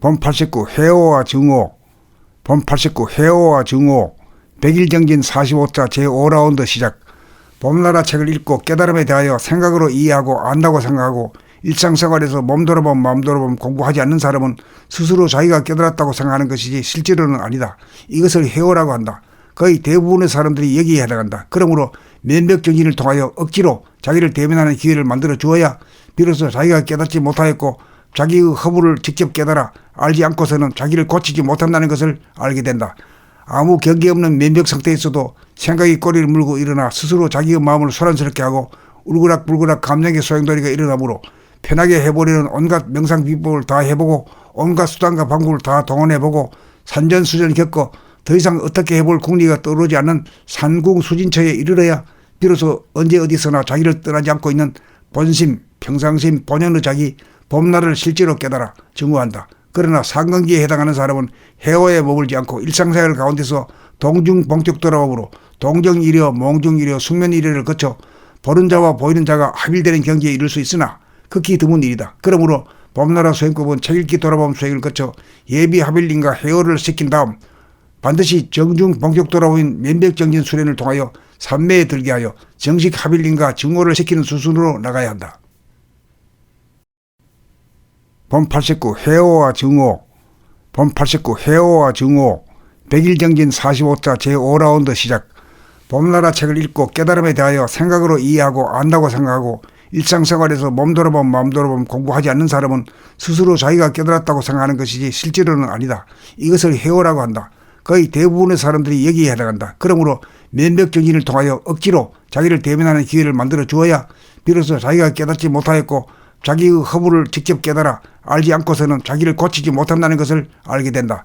본 89 해오와 증오, 본 89 해오와 증오, 100일 정진 45차 제5라운드 시작. 봄나라 책을 읽고 깨달음에 대하여 생각으로 이해하고 안다고 생각하고 일상생활에서 몸돌아봄 마음돌아봄 공부하지 않는 사람은 스스로 자기가 깨달았다고 생각하는 것이지 실제로는 아니다. 이것을 해오라고 한다. 거의 대부분의 사람들이 여기에 해당한다. 그러므로 면벽정진을 통하여 억지로 자기를 대면하는 기회를 만들어 주어야 비로소 자기가 깨닫지 못하였고 자기의 허물을 직접 깨달아 알지 않고서는 자기를 고치지 못한다는 것을 알게 된다. 아무 경계 없는 면벽 상태에서도 생각이 꼬리를 물고 일어나 스스로 자기의 마음을 소란스럽게 하고 울그락불그락 감정의 소용돌이가 일어나므로 편하게 해보려는 온갖 명상 비법을 다 해보고 온갖 수단과 방법을 다 동원해보고 산전수전 겪고 더 이상 어떻게 해볼 궁리가 떠오르지 않는 산궁수진처에 이르러야 비로소 언제 어디서나 자기를 떠나지 않고 있는 본심, 평상심, 본연의 자기, 봄날을 실제로 깨달아 증오한다. 그러나 상근기에 해당하는 사람은 해오에 머물지 않고 일상생활 가운데서 동중봉적 돌아옴으로 동정이려 몽중이려 숙면이려를 거쳐 보는 자와 보이는 자가 합일되는 경지에 이를 수 있으나 극히 드문 일이다. 그러므로 봄나라 수행법은 책읽기 돌아봄 수행을 거쳐 예비 합일링과 해오를 시킨 다음 반드시 정중 본격 돌아오인 면벽정진 수련을 통하여 삼매에 들게 하여 정식 합일링과 증오를 시키는 수순으로 나가야 한다. 본 89 해오와 증오, 본 89 해오와 증오, 100일 정진 45차 제5라운드 시작. 봄나라 책을 읽고 깨달음에 대하여 생각으로 이해하고 안다고 생각하고 일상생활에서 몸돌아봄 마음돌아봄 공부하지 않는 사람은 스스로 자기가 깨달았다고 생각하는 것이지 실제로는 아니다. 이것을 해오라고 한다. 거의 대부분의 사람들이 여기에 해당한다. 그러므로 면벽정진을 통하여 억지로 자기를 대면하는 기회를 만들어 주어야 비로소 자기가 깨닫지 못하였고 자기의 허물을 직접 깨달아 알지 않고서는 자기를 고치지 못한다는 것을 알게 된다.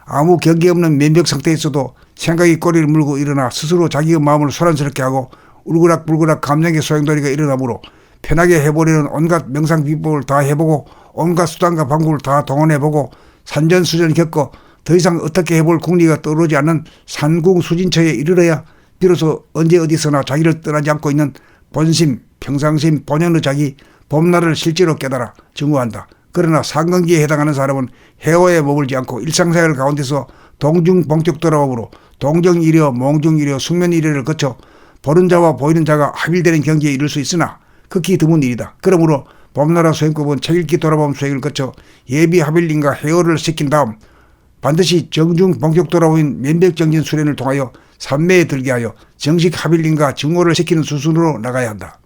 아무 경계 없는 면벽 상태에서도 생각이 꼬리를 물고 일어나 스스로 자기의 마음을 소란스럽게 하고 울그락불그락 감정의 소용돌이가 일어나므로 편하게 해보려는 온갖 명상 비법을 다 해보고 온갖 수단과 방법을 다 동원해보고 산전수전 겪고 더 이상 어떻게 해볼 궁리가 떠오르지 않는 산궁수진처에 이르러야 비로소 언제 어디서나 자기를 떠나지 않고 있는 본심, 평상심, 본연의 자기, 봄날을 실제로 깨달아 증오한다. 그러나 상근기에 해당하는 사람은 해오에 머물지 않고 일상생활 가운데서 동중봉적 돌아옴으로 동정이려 몽중이려 숙면이려를 거쳐 보는 자와 보이는 자가 합일되는 경지에 이를 수 있으나 극히 드문 일이다. 그러므로 봄나라 수행법은 책읽기 돌아봄 수행을 거쳐 예비 합일링과 해오를 시킨 다음 반드시 정중 본격 돌아오인 면벽정진 수련을 통하여 삼매에 들게 하여 정식 합일링과 증오를 시키는 수순으로 나가야 한다.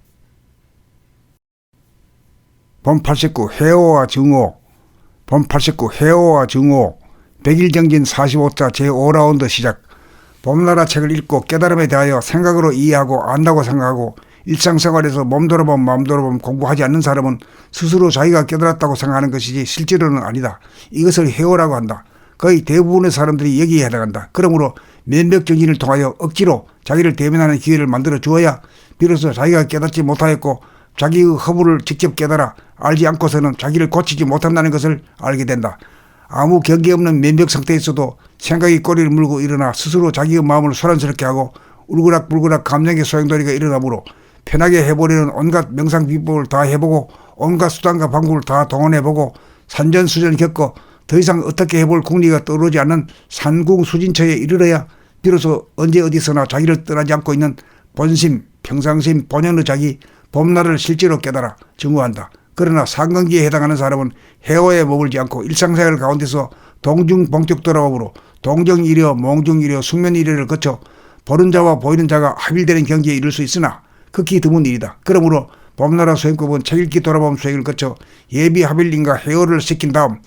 본 89 해오와 증오, 본 89 해오와 증오, 100일 정진 45차 제5라운드 시작. 봄나라 책을 읽고 깨달음에 대하여 생각으로 이해하고 안다고 생각하고 일상생활에서 몸돌아봄 마음돌아봄 공부하지 않는 사람은 스스로 자기가 깨달았다고 생각하는 것이지 실제로는 아니다. 이것을 해오라고 한다. 거의 대부분의 사람들이 여기에 해당한다. 그러므로 면벽정진을 통하여 억지로 자기를 대면하는 기회를 만들어 주어야 비로소 자기가 깨닫지 못하였고 자기의 허물을 직접 깨달아 알지 않고서는 자기를 고치지 못한다는 것을 알게 된다. 아무 경계 없는 면벽 상태에서도 생각이 꼬리를 물고 일어나 스스로 자기의 마음을 소란스럽게 하고 울그락불그락 감정의 소용돌이가 일어나므로 편하게 해보려는 온갖 명상 비법을 다 해보고 온갖 수단과 방법을 다 동원해보고 산전수전 겪고 더 이상 어떻게 해볼 궁리가 떠오르지 않는 산궁수진처에 이르러야 비로소 언제 어디서나 자기를 떠나지 않고 있는 본심, 평상심, 본연의 자기, 봄날을 실제로 깨달아 증오한다. 그러나 상근기에 해당하는 사람은 해오에 머물지 않고 일상생활 가운데서 동중봉적 돌아옴으로 동정이려 몽중이려 숙면이려를 거쳐 보는 자와 보이는 자가 합일되는 경지에 이를 수 있으나 극히 드문 일이다. 그러므로 봄나라 수행법은 책읽기 돌아봄 수행을 거쳐 예비 합일링과 해오를 시킨 다음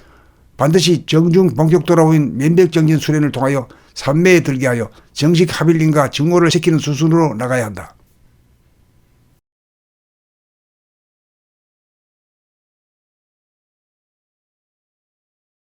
반드시 정중 본격 돌아오인 면벽정진 수련을 통하여 삼매에 들게 하여 정식 합일링과 증오를 시키는 수순으로 나가야 한다.